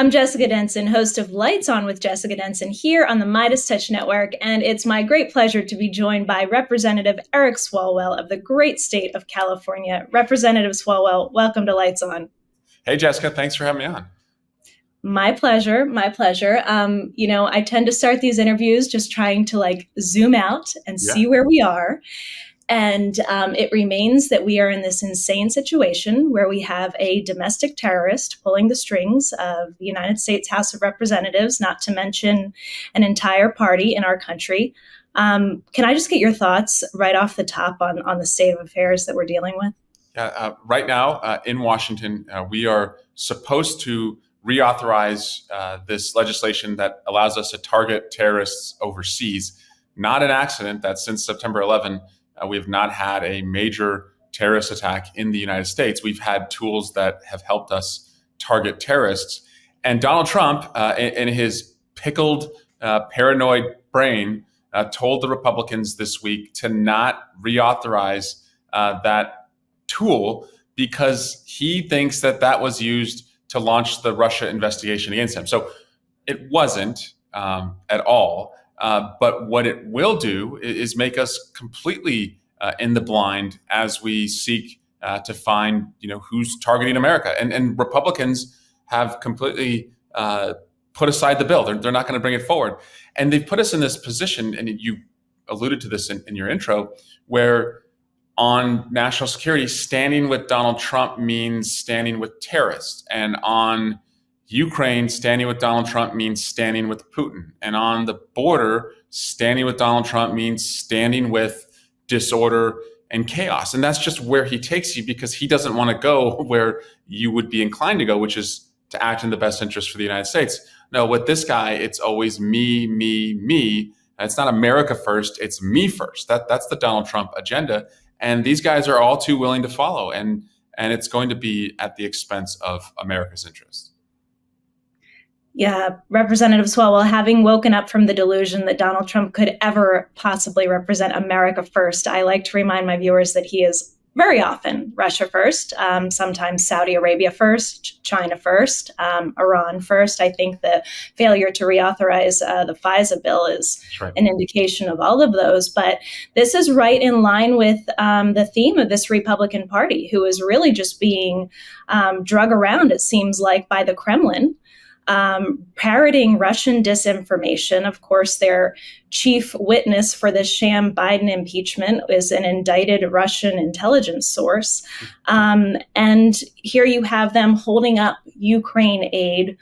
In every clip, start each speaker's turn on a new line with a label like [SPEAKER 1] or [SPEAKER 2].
[SPEAKER 1] I'm Jessica Denson, host of Lights On with Jessica Denson here on the Midas Touch Network, and it's my great pleasure to be joined by Representative Eric Swalwell of the great state of California. Representative Swalwell, welcome to Lights On.
[SPEAKER 2] Hey, Jessica, thanks for having me on.
[SPEAKER 1] My pleasure. My pleasure. I tend to start these interviews just trying to zoom out and see where we are. And it remains that we are in this insane situation where we have a domestic terrorist pulling the strings of the United States House of Representatives, not to mention an entire party in our country. Can I just get your thoughts right off the top on the state of affairs that we're dealing with?
[SPEAKER 2] Right now in Washington, we are supposed to reauthorize this legislation that allows us to target terrorists overseas. Not an accident that since September 11, we have not had a major terrorist attack in the United States. We've had tools that have helped us target terrorists. And Donald Trump, in his pickled, paranoid brain, told the Republicans this week to not reauthorize that tool because he thinks that was used to launch the Russia investigation against him. So it wasn't at all. But what it will do is make us completely in the blind as we seek to find, who's targeting America. And Republicans have completely put aside the bill. They're not going to bring it forward. And they've put us in this position, and you alluded to this in your intro, where on national security, standing with Donald Trump means standing with terrorists. And on Ukraine, standing with Donald Trump means standing with Putin. And on the border, standing with Donald Trump means standing with disorder and chaos. And that's just where he takes you because he doesn't want to go where you would be inclined to go, which is to act in the best interest for the United States. No, with this guy, it's always me, me, me. It's not America first, it's me first. That's the Donald Trump agenda. And these guys are all too willing to follow. And it's going to be at the expense of America's interests.
[SPEAKER 1] Yeah, Representative Swalwell, having woken up from the delusion that Donald Trump could ever possibly represent America first, I like to remind my viewers that he is very often Russia first, sometimes Saudi Arabia first, China first, Iran first. I think the failure to reauthorize the FISA bill is an indication of all of those. But this is right in line with the theme of this Republican Party, who is really just being drug around, it seems like, by the Kremlin. Parroting Russian disinformation. Of course, their chief witness for the sham Biden impeachment is an indicted Russian intelligence source. And here you have them holding up Ukraine aid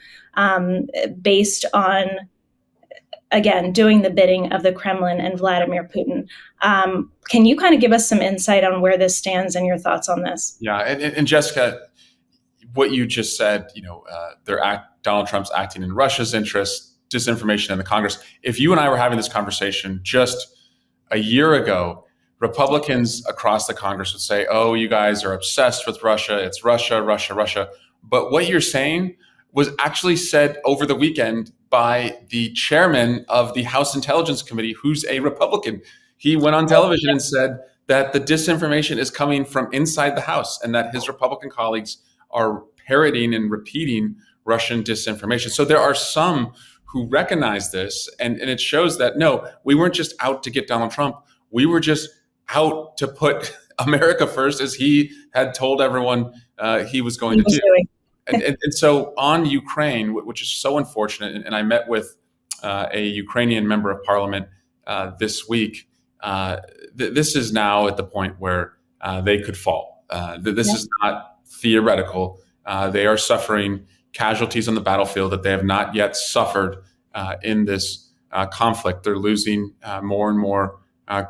[SPEAKER 1] based on, again, doing the bidding of the Kremlin and Vladimir Putin. Can you kind of give us some insight on where this stands and your thoughts on this?
[SPEAKER 2] Yeah, and Jessica, what you just said, Donald Trump's acting in Russia's interest, disinformation in the Congress. If you and I were having this conversation just a year ago, Republicans across the Congress would say, oh, you guys are obsessed with Russia. It's Russia, Russia, Russia. But what you're saying was actually said over the weekend by the chairman of the House Intelligence Committee, who's a Republican. He went on television and said that the disinformation is coming from inside the House and that his Republican colleagues are parroting and repeating Russian disinformation. So there are some who recognize this, and it shows that, no, we weren't just out to get Donald Trump. We were just out to put America first, as he had told everyone he was going to do. And so on Ukraine, which is so unfortunate, and I met with a Ukrainian member of parliament this week, this is now at the point where they could fall. This is not theoretical. They are suffering casualties on the battlefield that they have not yet suffered in this conflict. They're losing more and more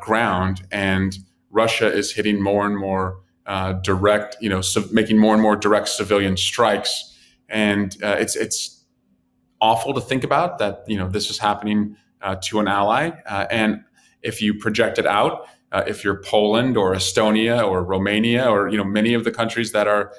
[SPEAKER 2] ground, and Russia is hitting more and more direct, making more and more direct civilian strikes. And it's awful to think about that, this is happening to an ally. And if you project it out, if you're Poland or Estonia or Romania or, many of the countries that are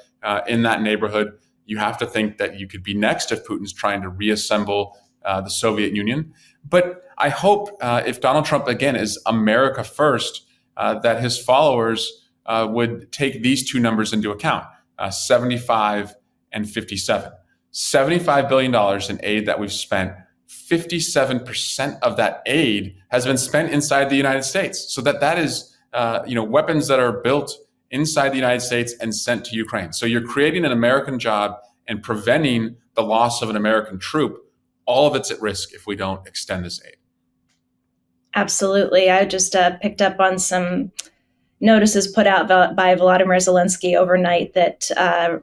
[SPEAKER 2] in that neighborhood, you have to think that you could be next if Putin's trying to reassemble the Soviet Union. But I hope if Donald Trump, again, is America first, that his followers would take these two numbers into account, 75 and 57. $75 billion in aid that we've spent, 57% of that aid has been spent inside the United States. So that is, weapons that are built inside the United States and sent to Ukraine. So you're creating an American job and preventing the loss of an American troop. All of it's at risk if we don't extend this aid.
[SPEAKER 1] Absolutely. I just picked up on some notices put out by Volodymyr Zelensky overnight that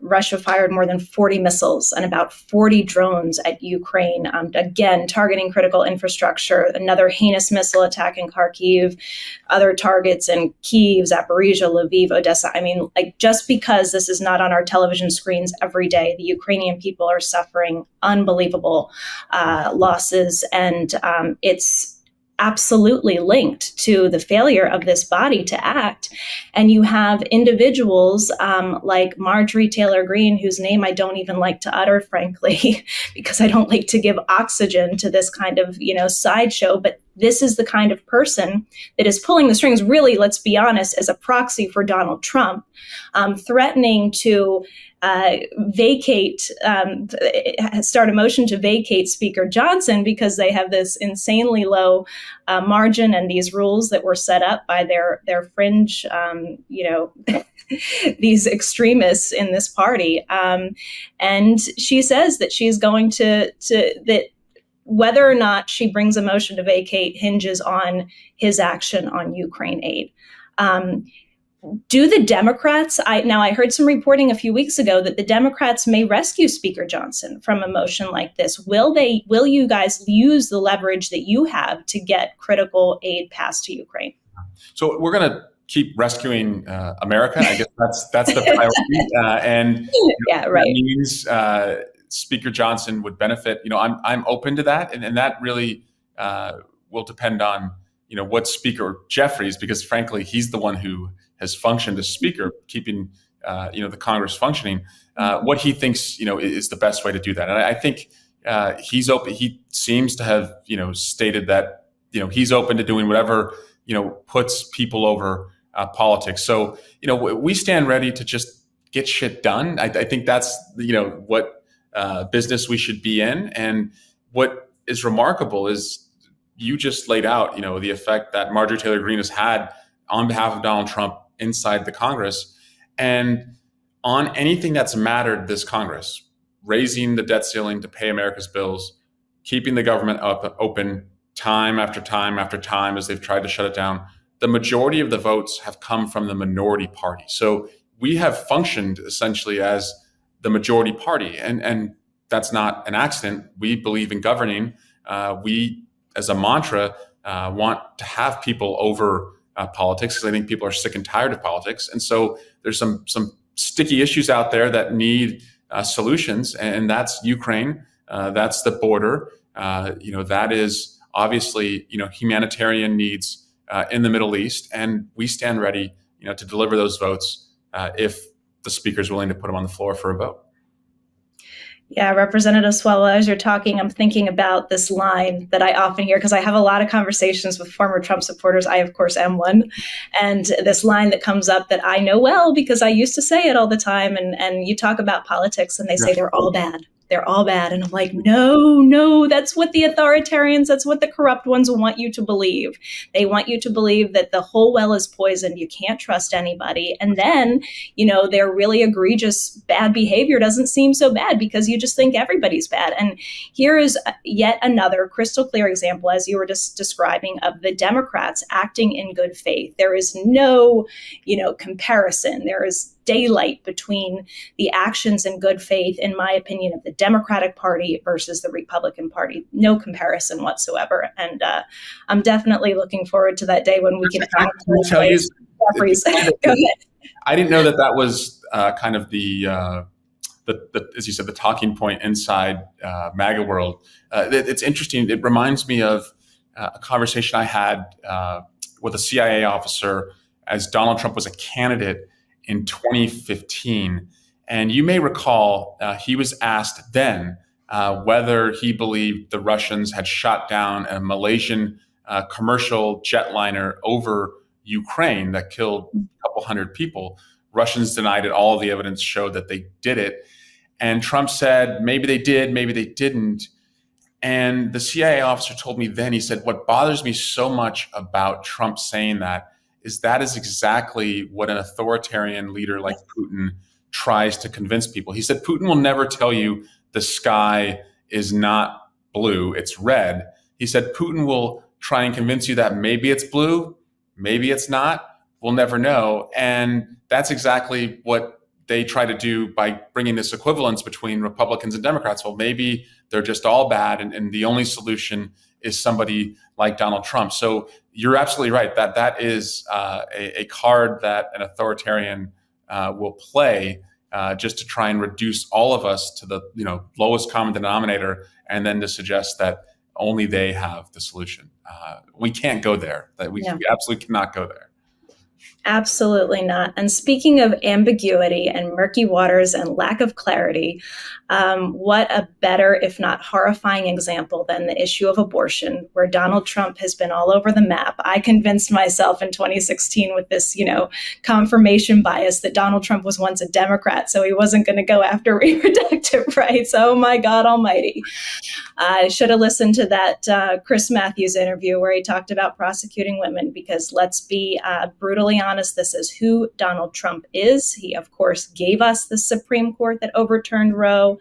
[SPEAKER 1] Russia fired more than 40 missiles and about 40 drones at Ukraine, again, targeting critical infrastructure, another heinous missile attack in Kharkiv, other targets in Kyiv, Zaporizhia, Lviv, Odessa. I mean, like, just because this is not on our television screens every day, the Ukrainian people are suffering unbelievable losses, and it's absolutely linked to the failure of this body to act. And you have individuals like Marjorie Taylor Greene, whose name I don't even like to utter, frankly, because I don't like to give oxygen to this kind of, sideshow. But this is the kind of person that is pulling the strings, really, let's be honest, as a proxy for Donald Trump, threatening to start a motion to vacate Speaker Johnson because they have this insanely low margin and these rules that were set up by their fringe, these extremists in this party. And she says that she's going that whether or not she brings a motion to vacate hinges on his action on Ukraine aid. Do the Democrats, I heard some reporting a few weeks ago that the Democrats may rescue Speaker Johnson from a motion like this. Will you guys use the leverage that you have to get critical aid passed to Ukraine?
[SPEAKER 2] So we're going to keep rescuing America. I guess that's the priority. And
[SPEAKER 1] yeah, right.
[SPEAKER 2] That means Speaker Johnson would benefit. I'm open to that. And that really will depend on, what Speaker Jeffries, because frankly, he's the one who has functioned as Speaker, keeping the Congress functioning. What he thinks is the best way to do that, and I think he's open. He seems to have stated that he's open to doing whatever puts people over politics. So we stand ready to just get shit done. I think that's what business we should be in, and what is remarkable is you just laid out the effect that Marjorie Taylor Greene has had on behalf of Donald Trump inside the Congress, and on anything that's mattered this Congress, raising the debt ceiling to pay America's bills, keeping the government open time after time after time as they've tried to shut it down. The majority of the votes have come from the minority party. So we have functioned essentially as the majority party, and that's not an accident. We believe in governing. We, as a mantra, want to have people over politics, because I think people are sick and tired of politics. And so there's some sticky issues out there that need solutions, and that's Ukraine, that's the border, that is obviously humanitarian needs in the Middle East, and we stand ready to deliver those votes if the Speaker is willing to put them on the floor for a vote.
[SPEAKER 1] Yeah, Representative Swalwell, as you're talking, I'm thinking about this line that I often hear, because I have a lot of conversations with former Trump supporters. I, of course, am one. And this line that comes up that I know well because I used to say it all the time. And you talk about politics and they say they're all bad. They're all bad. And I'm like, no, that's what the authoritarians, that's what the corrupt ones want you to believe. They want you to believe that the whole well is poisoned. You can't trust anybody. And then, their really egregious bad behavior doesn't seem so bad because you just think everybody's bad. And here is yet another crystal clear example, as you were just describing, of the Democrats acting in good faith. There is no, comparison. There is daylight between the actions in good faith, in my opinion, of the Democratic Party versus the Republican Party. No comparison whatsoever. And I'm definitely looking forward to that day when we can
[SPEAKER 2] tell you,
[SPEAKER 1] Jeffries. Go ahead.
[SPEAKER 2] I didn't know that was kind of the as you said, the talking point inside MAGA world. It's interesting. It reminds me of a conversation I had with a CIA officer as Donald Trump was a candidate in 2015. And you may recall he was asked then whether he believed the Russians had shot down a Malaysian commercial jetliner over Ukraine that killed a couple hundred people. Russians denied it. All of the evidence showed that they did it. And Trump said, maybe they did, maybe they didn't. And the CIA officer told me then, he said, what bothers me so much about Trump saying that is exactly what an authoritarian leader like Putin tries to convince people. He said, Putin will never tell you the sky is not blue, it's red. He said, Putin will try and convince you that maybe it's blue, maybe it's not, we'll never know. And that's exactly what they try to do by bringing this equivalence between Republicans and Democrats. Well, maybe they're just all bad, and the only solution is somebody like Donald Trump. So you're absolutely right that is a card that an authoritarian will play just to try and reduce all of us to the lowest common denominator, and then to suggest that only they have the solution. We can't go there. We absolutely cannot go there.
[SPEAKER 1] Absolutely not. And speaking of ambiguity and murky waters and lack of clarity, what a better, if not horrifying example than the issue of abortion, where Donald Trump has been all over the map. I convinced myself in 2016 with this, confirmation bias that Donald Trump was once a Democrat, so he wasn't going to go after reproductive rights. Oh my God almighty. I should have listened to that Chris Matthews interview where he talked about prosecuting women, because let's be brutally honest, this is who Donald Trump is. He, of course, gave us the Supreme Court that overturned Roe.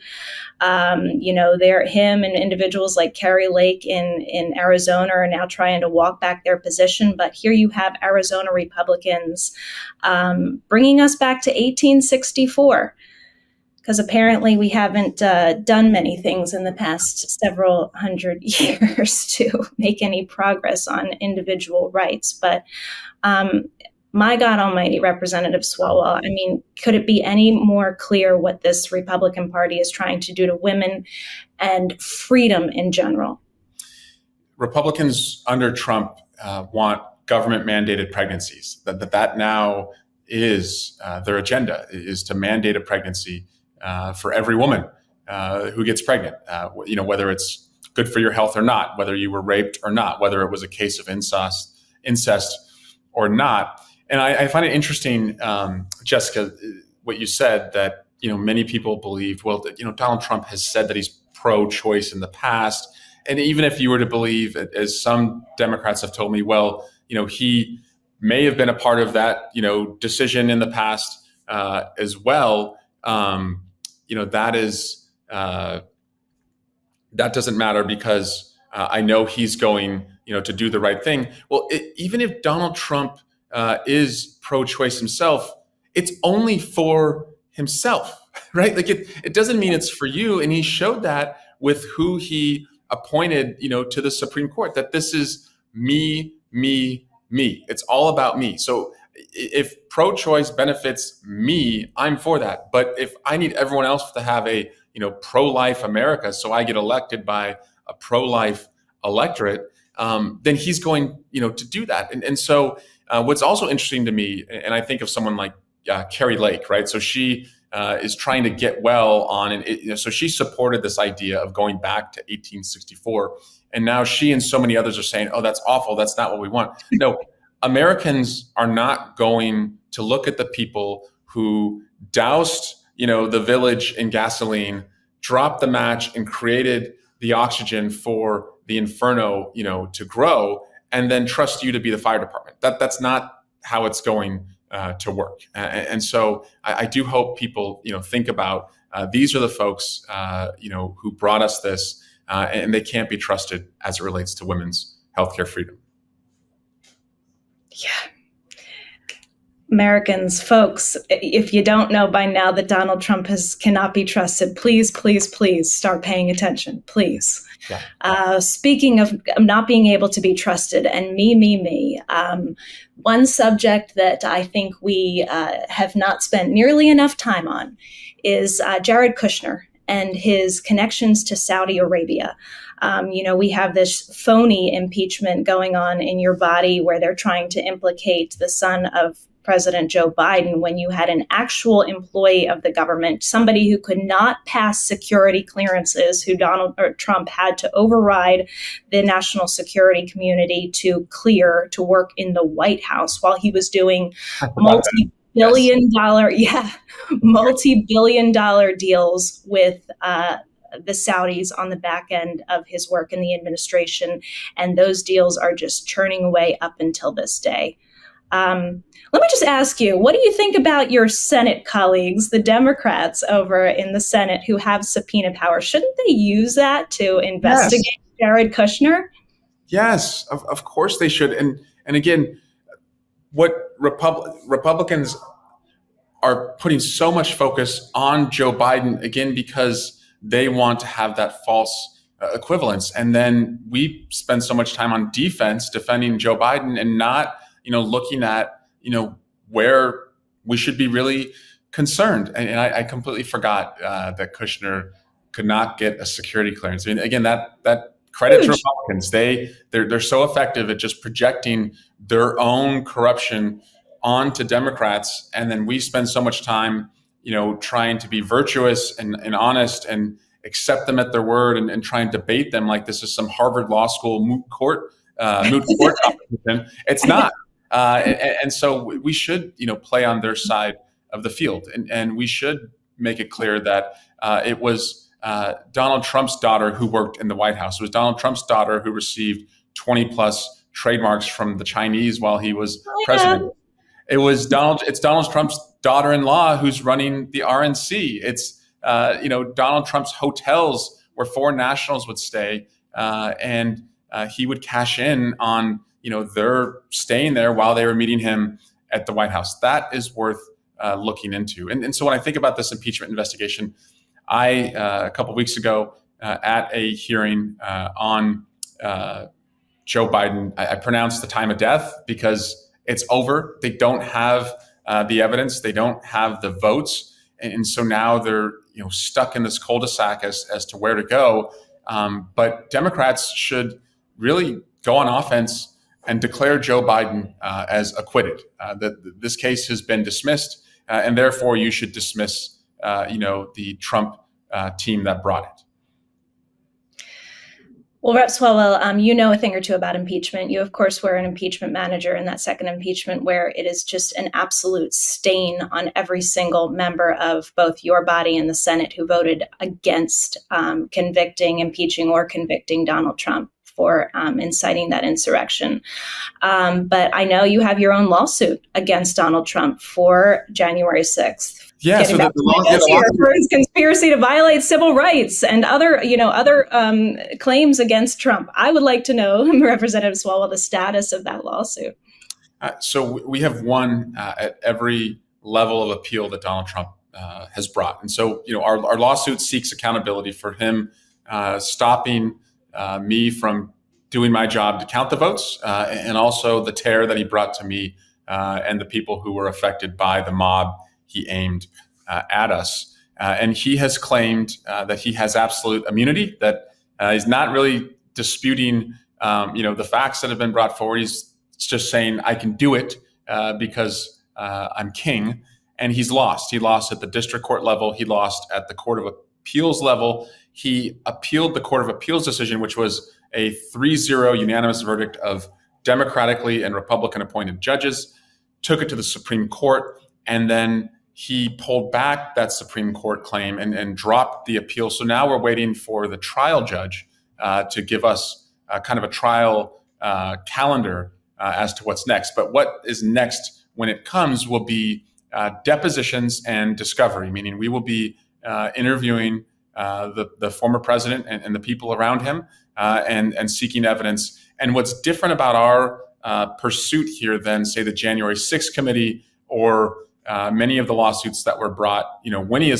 [SPEAKER 1] Him and individuals like Carrie Lake in Arizona are now trying to walk back their position. But here you have Arizona Republicans bringing us back to 1864. Because apparently we haven't done many things in the past several hundred years to make any progress on individual rights. But my God almighty, Representative Swalwell, I mean, could it be any more clear what this Republican Party is trying to do to women and freedom in general?
[SPEAKER 2] Republicans under Trump want government-mandated pregnancies. That now is their agenda, is to mandate a pregnancy for every woman who gets pregnant, whether it's good for your health or not, whether you were raped or not, whether it was a case of incest or not. And I find it interesting, Jessica, what you said, that many people believe, well, Donald Trump has said that he's pro-choice in the past, and even if you were to believe, as some Democrats have told me, well, he may have been a part of that decision in the past as well. That doesn't matter because I know he's going, to do the right thing. Well, even if Donald Trump is pro-choice himself, it's only for himself, right? Like it doesn't mean it's for you. And he showed that with who he appointed, to the Supreme Court, that this is me. It's all about me. So if pro-choice benefits me, I'm for that. But if I need everyone else to have a, pro-life America, so I get elected by a pro-life electorate, then he's going, to do that. And so what's also interesting to me, and I think of someone like Carrie Lake, right? So she is trying to get well on, and so she supported this idea of going back to 1864. And now she and so many others are saying, oh, that's awful. That's not what we want. No, Americans are not going to look at the people who doused, the village in gasoline, dropped the match, and created the oxygen for the inferno, to grow, and then trust you to be the fire department. That's not how it's going to work. And so I do hope people, think about these are the folks, who brought us this, and they can't be trusted as it relates to women's healthcare freedom.
[SPEAKER 1] Yeah. Americans, folks, if you don't know by now that Donald Trump cannot be trusted, please, please, please start paying attention, please. Yeah. Speaking of not being able to be trusted and me, one subject that I think we have not spent nearly enough time on is Jared Kushner and his connections to Saudi Arabia. We have this phony impeachment going on in your body where they're trying to implicate the son of President Joe Biden when you had an actual employee of the government, somebody who could not pass security clearances, who Trump had to override the national security community to clear to work in the White House while he was doing
[SPEAKER 2] Yes.
[SPEAKER 1] multi-billion dollar, multi-billion dollar deals with the Saudis on the back end of his work in the administration. And those deals are just churning away up until this day. Let me just ask you, what do you think about your Senate colleagues, the Democrats over in the Senate who have subpoena power? Shouldn't they use that to
[SPEAKER 2] Yes.
[SPEAKER 1] investigate Jared Kushner?
[SPEAKER 2] Yes. Of course they should. And again, what Republicans are putting so much focus on Joe Biden, again, because they want to have that false equivalence. And then we spend so much time on defense defending Joe Biden and not, looking at, where we should be really concerned. And I completely forgot that Kushner could not get a security clearance. I mean, again, that credit to
[SPEAKER 1] Huge.
[SPEAKER 2] Republicans. They're so effective at just projecting their own corruption onto Democrats, and then we spend so much time, trying to be virtuous and honest and accept them at their word and try and debate them like this is some Harvard Law School moot court competition. It's not, and so we should, play on their side of the field, and we should make it clear that it was Donald Trump's daughter who worked in the White House. It was Donald Trump's daughter who received 20 plus trademarks from the Chinese while he was president. It's Donald Trump's daughter-in-law who's running the RNC. It's Donald Trump's hotels where foreign nationals would stay, and he would cash in on their staying there while they were meeting him at the White House. That is worth looking into. And so when I think about this impeachment investigation, I a couple of weeks ago at a hearing on Joe Biden, I pronounced the time of death because it's over. They don't have the evidence. They don't have the votes. And so now they're stuck in this cul-de-sac as to where to go. But Democrats should really go on offense and declare Joe Biden as acquitted. This case has been dismissed, and therefore you should dismiss the Trump team that brought it.
[SPEAKER 1] Well, Rep. Swalwell, you know a thing or two about impeachment. You, of course, were an impeachment manager in that second impeachment, where it is just an absolute stain on every single member of both your body and the Senate who voted against impeaching or convicting Donald Trump for inciting that insurrection. But I know you have your own lawsuit against Donald Trump for January 6th.
[SPEAKER 2] Yeah, so
[SPEAKER 1] for his conspiracy to violate civil rights and other claims against Trump. I would like to know, Representative Swalwell, the status of that lawsuit.
[SPEAKER 2] So we have won at every level of appeal that Donald Trump has brought, and so our lawsuit seeks accountability for him stopping me from doing my job to count the votes, and also the terror that he brought to me and the people who were affected by the mob he aimed at us. And he has claimed that he has absolute immunity, that he's not really disputing, the facts that have been brought forward. He's just saying, I can do it because I'm king. And he's lost. He lost at the district court level. He lost at the Court of Appeals level. He appealed the Court of Appeals decision, which was a 3-0 unanimous verdict of Democratically and Republican appointed judges, took it to the Supreme Court, and then he pulled back that Supreme Court claim and dropped the appeal. So now we're waiting for the trial judge to give us kind of a trial calendar as to what's next. But what is next when it comes will be depositions and discovery, meaning we will be interviewing the former president and the people around him and seeking evidence. And what's different about our pursuit here than, say, the January 6th committee or many of the lawsuits that were brought, when he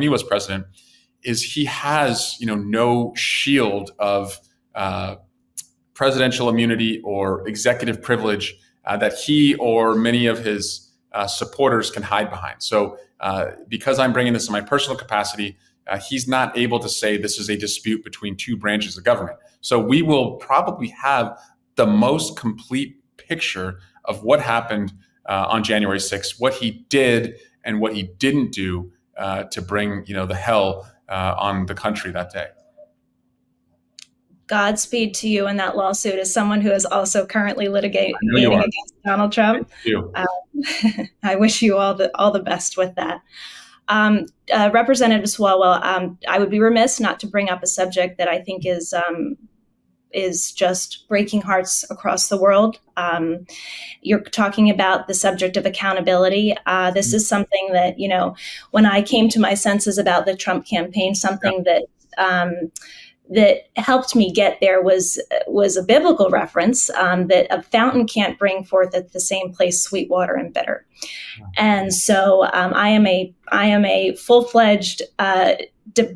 [SPEAKER 2] was president, is he has, no shield of presidential immunity or executive privilege that he or many of his supporters can hide behind. So because I'm bringing this in my personal capacity, he's not able to say this is a dispute between two branches of government. So we will probably have the most complete picture of what happened on January 6th, what he did and what he didn't do to bring, the hell on the country that day.
[SPEAKER 1] Godspeed to you in that lawsuit as someone who is also currently litigating against Donald Trump.
[SPEAKER 2] Thank you.
[SPEAKER 1] I wish you all the best with that. Representative Swalwell, I would be remiss not to bring up a subject that I think is just breaking hearts across the world. You're talking about the subject of accountability. This is something that, when I came to my senses about the Trump campaign, something that helped me get there was a biblical reference, that a fountain can't bring forth at the same place sweet water and bitter. And so I am a full-fledged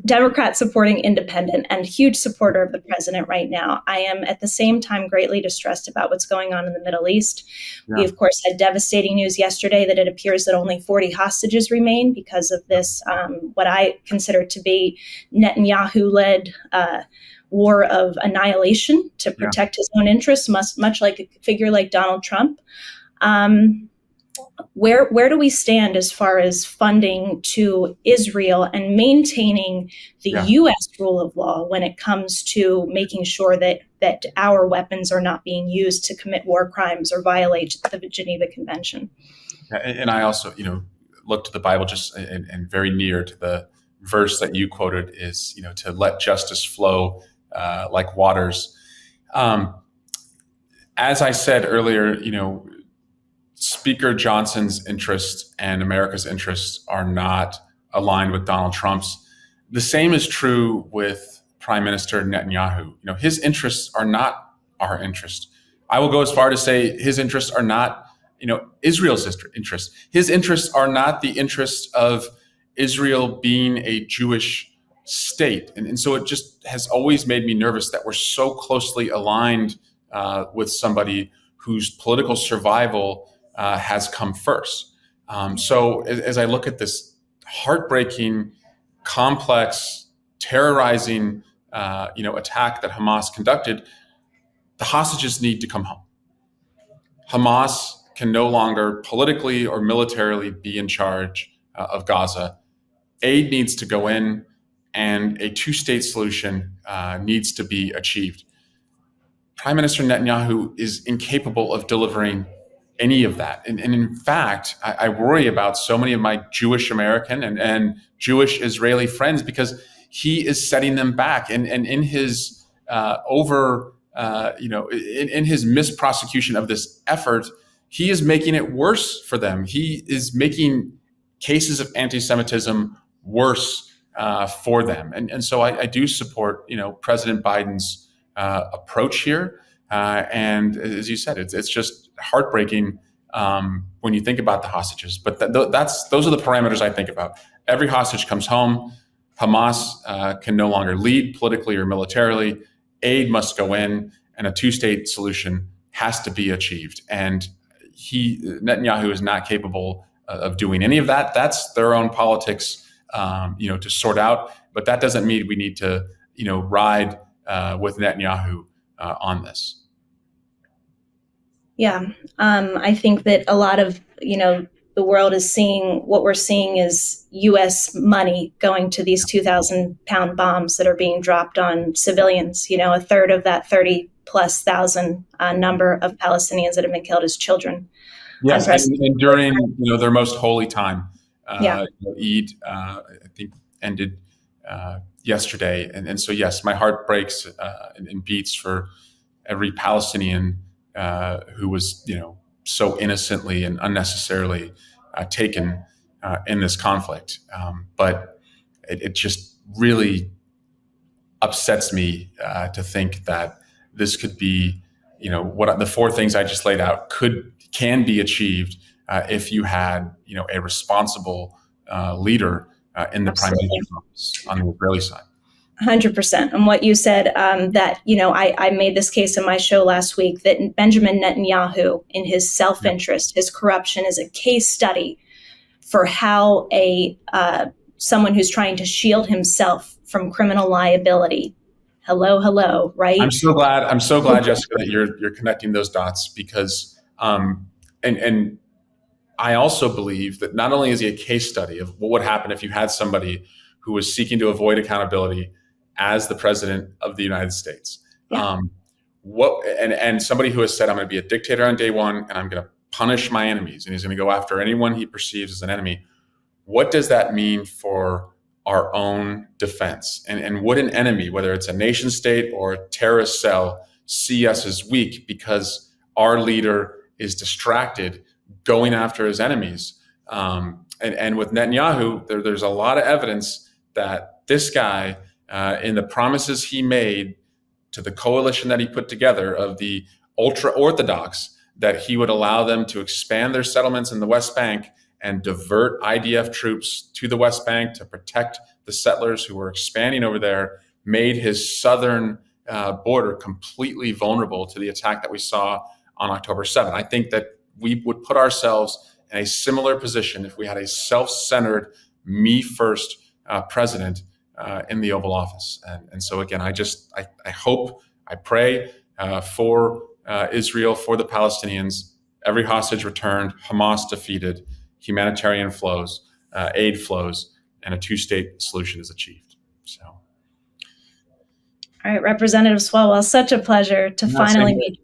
[SPEAKER 1] Democrat supporting independent and huge supporter of the president right now. I am at the same time greatly distressed about what's going on in the Middle East. Yeah. We, of course, had devastating news yesterday that it appears that only 40 hostages remain because of this, what I consider to be Netanyahu-led war of annihilation to protect his own interests, much like a figure like Donald Trump. Where do we stand as far as funding to Israel and maintaining the U.S. rule of law when it comes to making sure that our weapons are not being used to commit war crimes or violate the Geneva Convention?
[SPEAKER 2] And I also, look to the Bible and very near to the verse that you quoted is, to let justice flow like waters. As I said earlier, Speaker Johnson's interests and America's interests are not aligned with Donald Trump's. The same is true with Prime Minister Netanyahu. His interests are not our interests. I will go as far to say his interests are not, Israel's interests. His interests are not the interests of Israel being a Jewish state. And so it just has always made me nervous that we're so closely aligned with somebody whose political survival has come first. So as I look at this heartbreaking, complex, terrorizing, attack that Hamas conducted, the hostages need to come home. Hamas can no longer politically or militarily be in charge of Gaza. Aid needs to go in, and a two-state solution needs to be achieved. Prime Minister Netanyahu is incapable of delivering any of that. And in fact, I worry about so many of my Jewish American and Jewish Israeli friends because he is setting them back. And in his in his misprosecution of this effort, he is making it worse for them. He is making cases of anti-Semitism worse for them. And so I do support, President Biden's approach here. And as you said, it's just heartbreaking when you think about the hostages. But those are the parameters I think about. Every hostage comes home. Hamas can no longer lead politically or militarily. Aid must go in, and a two-state solution has to be achieved. And Netanyahu is not capable of doing any of that. That's their own politics, to sort out. But that doesn't mean we need to, ride with Netanyahu on this.
[SPEAKER 1] Yeah, I think that a lot of, the world is seeing, what we're seeing is U.S. money going to these 2,000-pound bombs that are being dropped on civilians. A third of that 30,000+ number of Palestinians that have been killed as children.
[SPEAKER 2] Yes, and during their most holy time, Eid, I think ended yesterday, and so yes, my heart breaks and beats for every Palestinian who was so innocently and unnecessarily taken in this conflict. But it just really upsets me to think that this could be, what the four things I just laid out can be achieved if you had, a responsible leader in the prime minister's office on the Israeli side.
[SPEAKER 1] 100%. And what you said, that, I made this case in my show last week that Benjamin Netanyahu, in his self-interest, his corruption, is a case study for how someone who's trying to shield himself from criminal liability. Hello, right?
[SPEAKER 2] I'm so glad, Jessica, that you're connecting those dots because, and I also believe that not only is he a case study of what would happen if you had somebody who was seeking to avoid accountability as the president of the United States, and somebody who has said, I'm going to be a dictator on day one, and I'm going to punish my enemies and he's going to go after anyone he perceives as an enemy, what does that mean for our own defense? And would an enemy, whether it's a nation state or a terrorist cell, see us as weak because our leader is distracted going after his enemies? And with Netanyahu, there's a lot of evidence that this guy, in the promises he made to the coalition that he put together of the ultra-Orthodox, that he would allow them to expand their settlements in the West Bank and divert IDF troops to the West Bank to protect the settlers who were expanding over there, made his southern border completely vulnerable to the attack that we saw on October 7th. I think that we would put ourselves in a similar position if we had a self-centered, me-first president in the Oval Office. And so again, I hope, I pray for Israel, for the Palestinians, every hostage returned, Hamas defeated, humanitarian flows, aid flows, and a two-state solution is achieved. So,
[SPEAKER 1] all right, Representative Swalwell, such a pleasure to finally meet